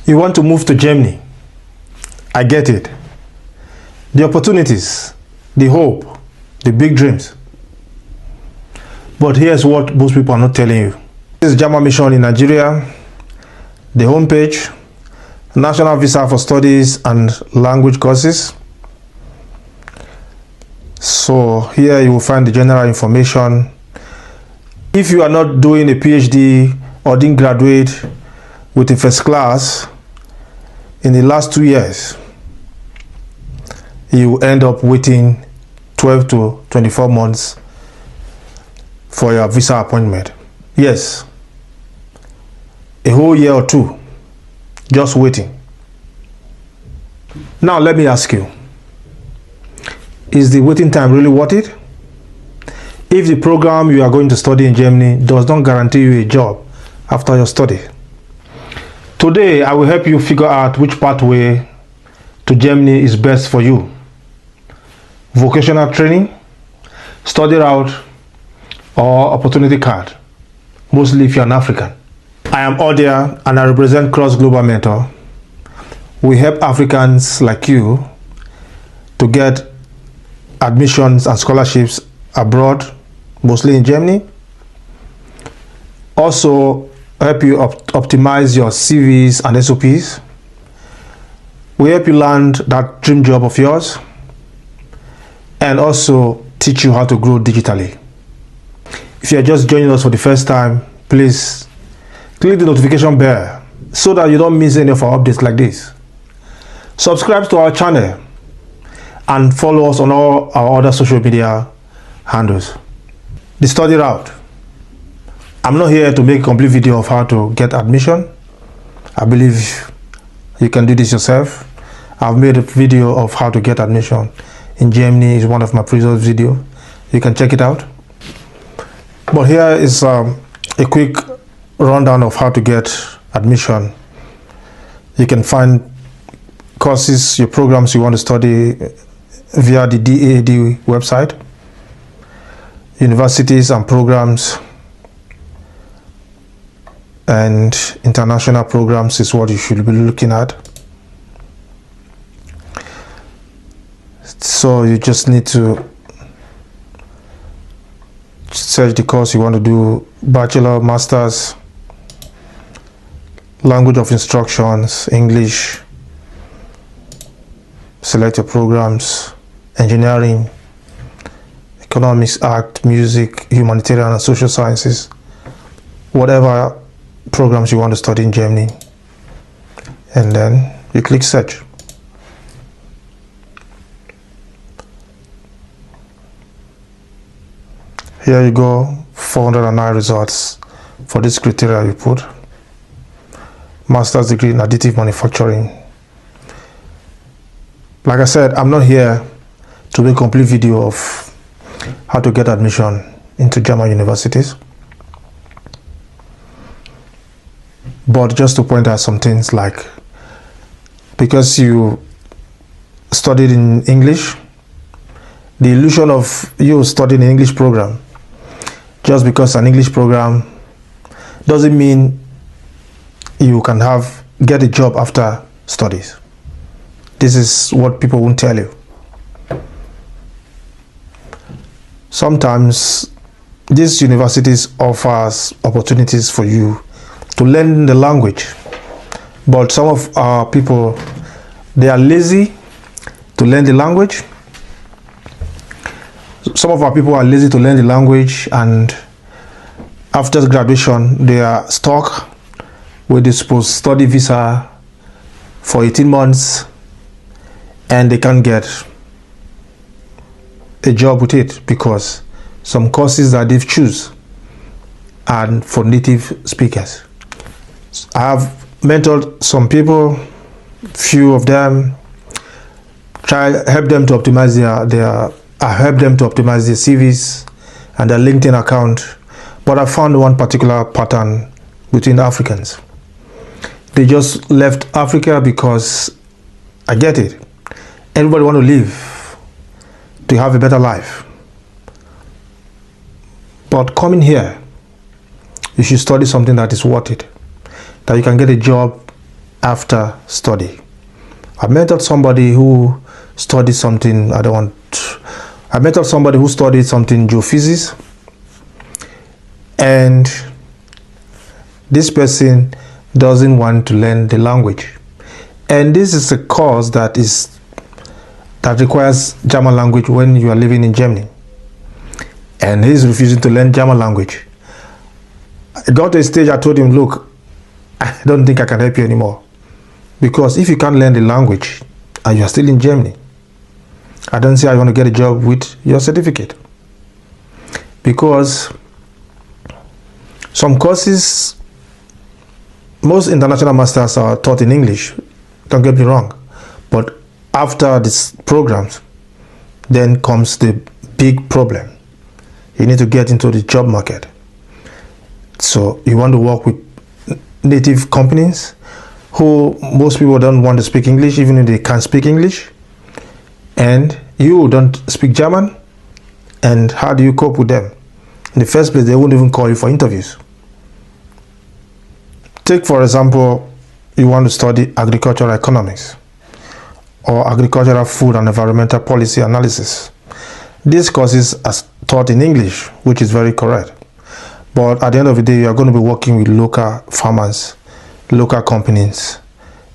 You want to move to Germany. I get it. The opportunities, the hope, the big dreams. But here's what most people are not telling you. This is German Mission in Nigeria, the homepage, National Visa for Studies and Language Courses. So here you will find the general information. If you are not doing a PhD or didn't graduate with a first class in the last 2 years, you end up waiting 12 to 24 months for your visa appointment. Yes, a whole year or two just waiting. Now let me ask you, is the waiting time really worth it? If the program you are going to study in Germany does not guarantee you a job after your study. Today I will help you figure out which pathway to Germany is best for you. Vocational training, study route, or opportunity card, mostly if you're an African. I am Odia and I represent CruxGlobalMentor. We help Africans like you to get admissions and scholarships abroad, mostly in Germany. Also help you optimize your CVs and SOPs. We help you land that dream job of yours and also teach you how to grow digitally. If you are just joining us for the first time, please click the notification bell so that you don't miss any of our updates like this. Subscribe to our channel and follow us on all our other social media handles. The study route. I'm not here to make a complete video of how to get admission. I believe you can do this yourself. I've made a video of how to get admission in Germany. Is one of my previous videos. You can check it out. But here is a quick rundown of how to get admission. You can find courses, your programs you want to study via the DAAD website. Universities and programs and international programs is what you should be looking at. So you just need to search the course you want to do: bachelor, masters, language of instructions, English. Select your programs: engineering, economics, art, music, humanitarian and social sciences, whatever programs you want to study in Germany, and then you click search. Here you go, 409 results for this criteria you put. Master's degree in additive manufacturing. Like I said, I'm not here to make a complete video of how to get admission into German universities, but just to point out some things, like because you studied in English, the illusion of you studying an English program, just because an English program doesn't mean you can get a job after studies. This is what people won't tell you. Sometimes these universities offers opportunities for you to learn the language, but some of our people, they are lazy to learn the language. Some of our people are lazy to learn the language, and after graduation they are stuck with this post-study visa for 18 months and they can't get a job with it because some courses that they've choose are for native speakers. I have mentored some people, few of them, help them to optimize I help them to optimize their CVs and their LinkedIn account, but I found one particular pattern between Africans. They just left Africa because, I get it, everybody want to live, to have a better life. But coming here, you should study something that is worth it, that you can get a job after study. I mentored somebody who studied something, geophysics, and this person doesn't want to learn the language. And this is a course that requires German language when you are living in Germany. And he's refusing to learn German language. I got to a stage, I told him, look, I don't think I can help you anymore. Because if you can't learn the language and you are still in Germany, I don't see how you want to get a job with your certificate. Because some courses, most international masters are taught in English, don't get me wrong. But after these programs, then comes the big problem. You need to get into the job market. So you want to work with native companies who most people don't want to speak English, even if they can speak English. And you don't speak German. And how do you cope with them? In the first place, they won't even call you for interviews. Take, for example, you want to study agricultural economics or agricultural food and environmental policy analysis. These courses are taught in English, which is very correct. But at the end of the day, you are going to be working with local farmers, local companies.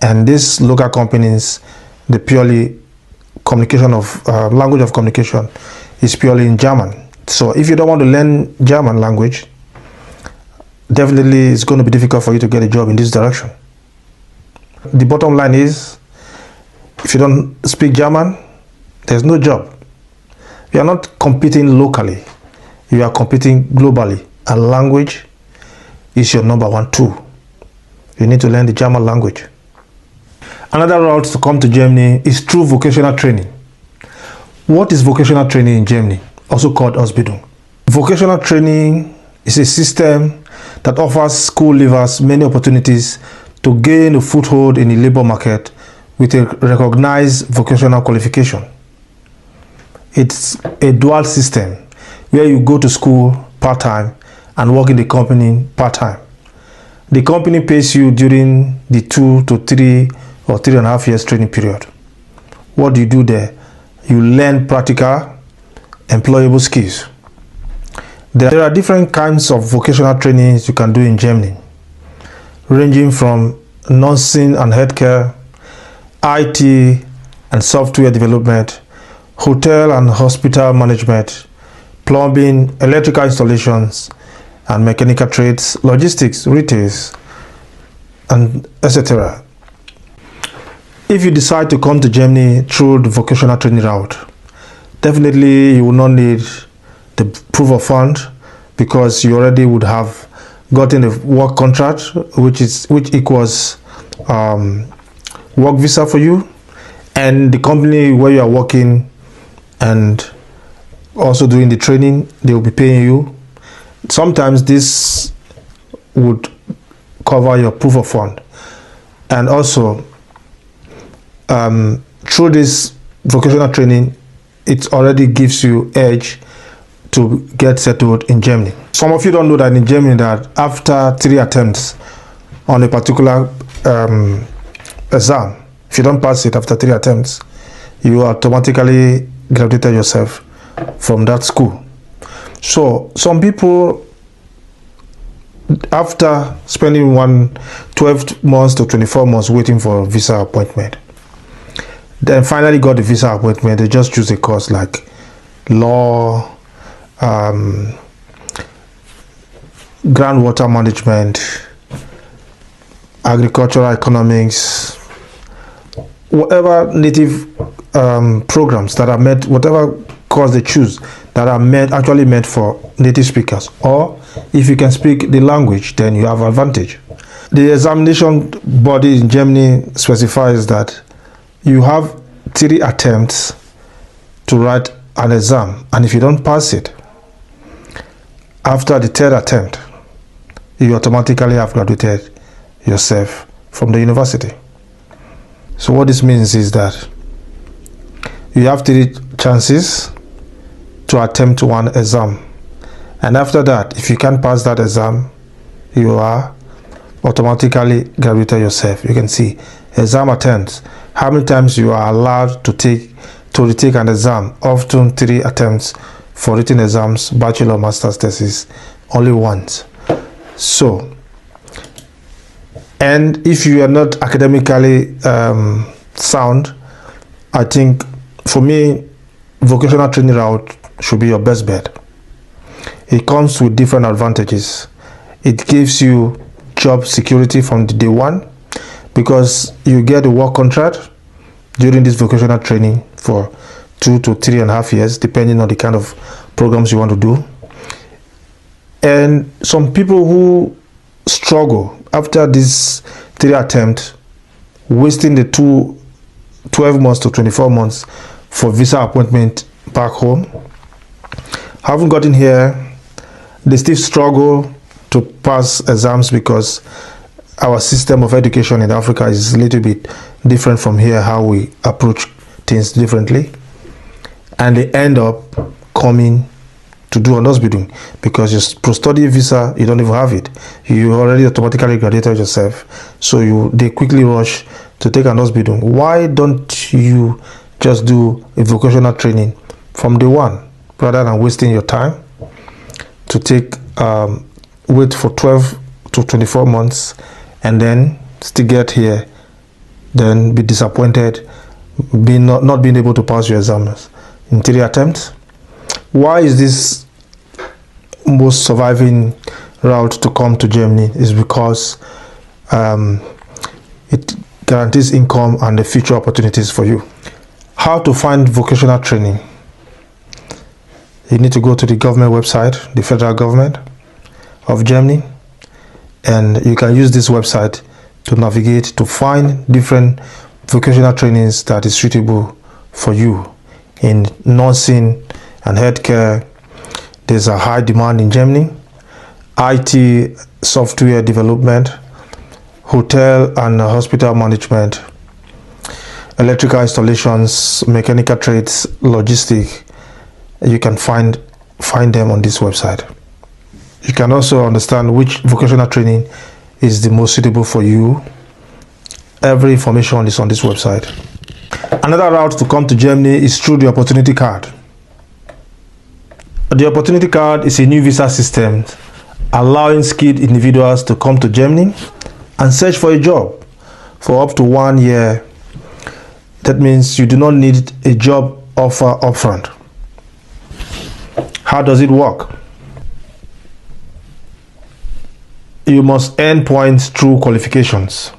And these local companies, the purely communication of language of communication is purely in German. So if you don't want to learn German language, definitely it's going to be difficult for you to get a job in this direction. The bottom line is, if you don't speak German, there's no job. You are not competing locally, you are competing globally, and language is your number one tool. You need to learn the German language. Another route to come to Germany is through vocational training. What is vocational training in Germany? Also called Ausbildung. Vocational training is a system that offers school leavers many opportunities to gain a foothold in the labor market with a recognized vocational qualification. It's a dual system where you go to school part-time and work in the company part-time. The company pays you during the 2 to 3 or 3.5 years training period. What do you do there? You learn practical, employable skills. There are different kinds of vocational trainings you can do in Germany, ranging from nursing and healthcare, IT and software development, hotel and hospital management, plumbing, electrical installations, and mechanical trades, logistics, retails, and etc. If you decide to come to Germany through the vocational training route, definitely you will not need the proof of fund, because you already would have gotten a work contract which equals work visa for you, and the company where you are working and also doing the training, they will be paying you. Sometimes this would cover your proof of fund, and also through this vocational training, it already gives you edge to get settled in Germany. Some of you don't know that in Germany, that after 3 attempts on a particular exam, if you don't pass it after 3 attempts, you automatically graduated yourself from that school. So some people, after spending 12 months to 24 months waiting for a visa appointment, then finally got the visa appointment, they just choose a course like law, groundwater management, agricultural economics, whatever native programs that are meant, whatever course they choose that are actually meant for native speakers. Or if you can speak the language, then you have advantage. The examination body in Germany specifies that you have 3 attempts to write an exam, and if you don't pass it after the 3rd attempt, you automatically have graduated yourself from the university. So what this means is that you have 3 chances to attempt one exam, and after that, if you can't pass that exam, you are automatically graduated yourself. You can see exam attempts, how many times you are allowed to retake an exam. Often 3 attempts for written exams, bachelor, master's thesis, only once. So, and if you are not academically sound, I think for me, vocational training route should be your best bet. It comes with different advantages. It gives you job security from the day one, because you get a work contract during this vocational training for 2 to 3.5 years, depending on the kind of programs you want to do. And some people who struggle after this 3 attempts, wasting the 12 months to 24 months for visa appointment back home, haven't gotten here, they still struggle to pass exams because our system of education in Africa is a little bit different from here, how we approach things differently, and they end up coming to do an Ausbildung because your post-study visa, you don't even have it. You already automatically graduated yourself, so they quickly rush to take an Ausbildung. Why don't you just do a vocational training from day one rather than wasting your time to take wait for 12 to 24 months and then still get here, then be disappointed, not being able to pass your exams in 3 attempts? Why is this most surviving route to come to Germany? Is because it guarantees income and the future opportunities for you. How to find vocational training? You need to go to the government website, the federal government of Germany, and you can use this website to navigate to find different vocational trainings that is suitable for you. In nursing and healthcare, there's a high demand in Germany. IT, software development, hotel and hospital management, electrical installations, mechanical trades, logistics. You can find them on this website. You can also understand which vocational training is the most suitable for you. Every information is on this website. Another route to come to Germany is through the Opportunity Card. The Opportunity Card is a new visa system allowing skilled individuals to come to Germany and search for a job for up to 1 year. That means you do not need a job offer upfront. How does it work? You must earn points through qualifications,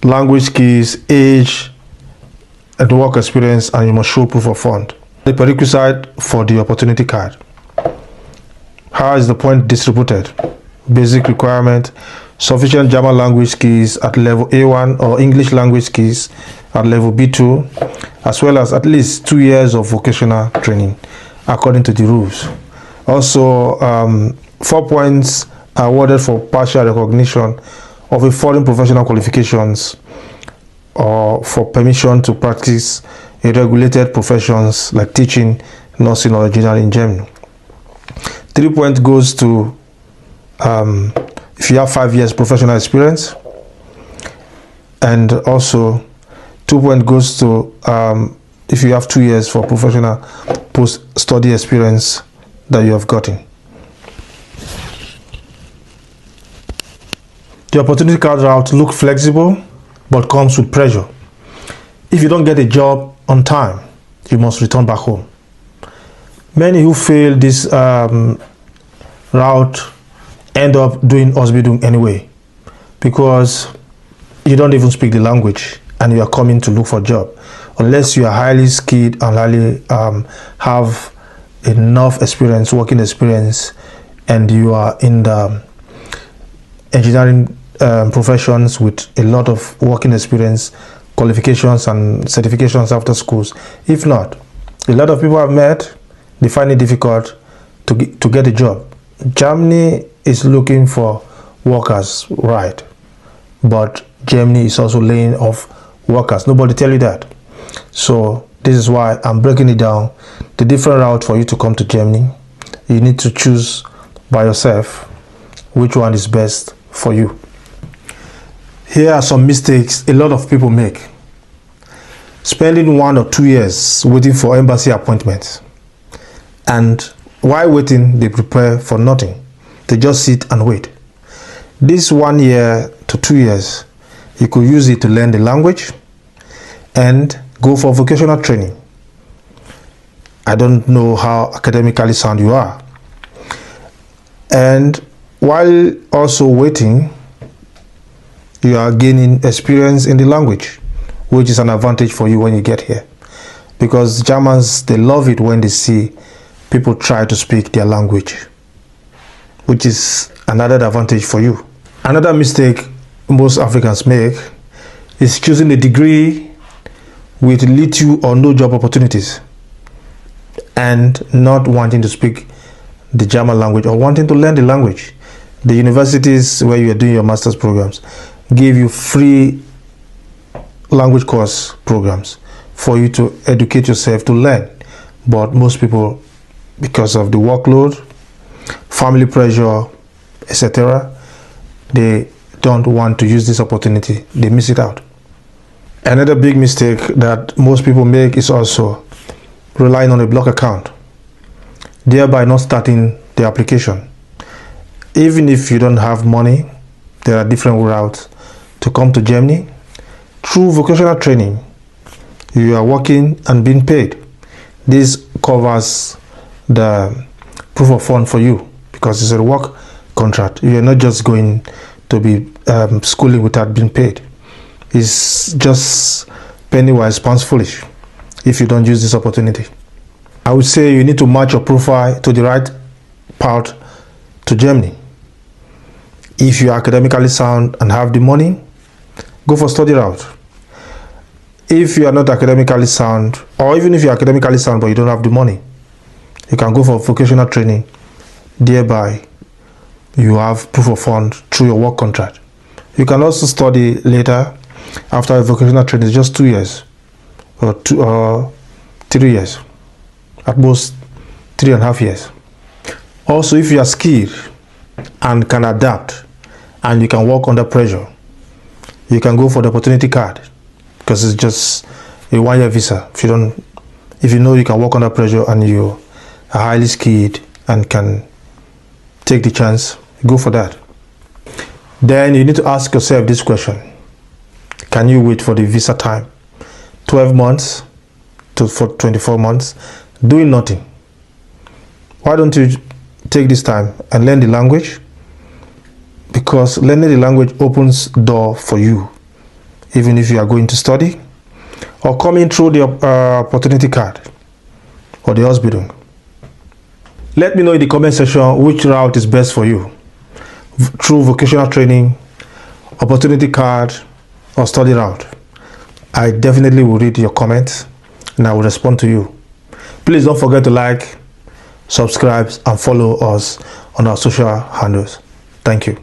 language skills, age, and work experience, and you must show proof of fund. The prerequisite for the Opportunity Card. How is the point distributed? Basic requirement: sufficient German language skills at level A1 or English language skills at level B2, as well as at least 2 years of vocational training according to the rules. Also, 4 points are awarded for partial recognition of a foreign professional qualifications or for permission to practice a regulated professions like teaching, nursing, or engineering in Germany. 3 points goes to if you have 5 years professional experience, and also 2 points goes to if you have 2 years for professional post-study experience that you have gotten. The Opportunity Card route looks flexible but comes with pressure. If you don't get a job on time, you must return back home. Many who fail this route end up doing Ausbildung anyway, because you don't even speak the language and you are coming to look for a job. Unless you are highly skilled and highly have enough experience, working experience, and you are in the engineering professions with a lot of working experience, qualifications and certifications after schools. If not, a lot of people I've met, they find it difficult to get a job. Germany is looking for workers, right? But Germany is also laying off workers. Nobody tell you that. So this is why I'm breaking it down. The different route for you to come to Germany, you need to choose by yourself which one is best for you. Here are some mistakes a lot of people make. Spending 1 or 2 years waiting for embassy appointments, and while waiting they prepare for nothing. They just sit and wait. This 1 year to 2 years, you could use it to learn the language and go for vocational training. I don't know how academically sound you are. And while also waiting, you are gaining experience in the language, which is an advantage for you when you get here. Because Germans, they love it when they see people try to speak their language, which is another advantage for you. Another mistake most Africans make is choosing a degree with little or no job opportunities and not wanting to speak the German language or wanting to learn the language. The universities where you are doing your master's programs give you free language course programs for you to educate yourself to learn. But most people, because of the workload, family pressure, etc., they don't want to use this opportunity. They miss it out. Another big mistake that most people make is also relying on a block account, thereby not starting the application. Even if you don't have money, there are different routes to come to Germany. Through vocational training, you are working and being paid. This covers the proof of fund for you because it's a work contract. You are not just going to be schooling without being paid. It's just penny wise, pounds foolish if you don't use this opportunity. I would say you need to match your profile to the right path to Germany. If you are academically sound and have the money, go for study route. If you are not academically sound, or even if you are academically sound but you don't have the money, you can go for vocational training. Thereby, you have proof of fund through your work contract. You can also study later after a vocational training, just 2 years or 3 years, at most 3.5 years. Also, if you are skilled and can adapt and you can work under pressure, you can go for the opportunity card because it's just a 1-year visa. If you know you can work under pressure and you are highly skilled and can take the chance, go for that. Then you need to ask yourself this question: can you wait for the visa time? 12 months for 24 months doing nothing. Why don't you take this time and learn the language? Because learning the language opens door for you, even if you are going to study or coming through the opportunity card or the Ausbildung. Let me know in the comment section which route is best for you, through vocational training, opportunity card, or study route. I definitely will read your comments and I will respond to you. Please don't forget to like, subscribe, and follow us on our social handles. Thank you.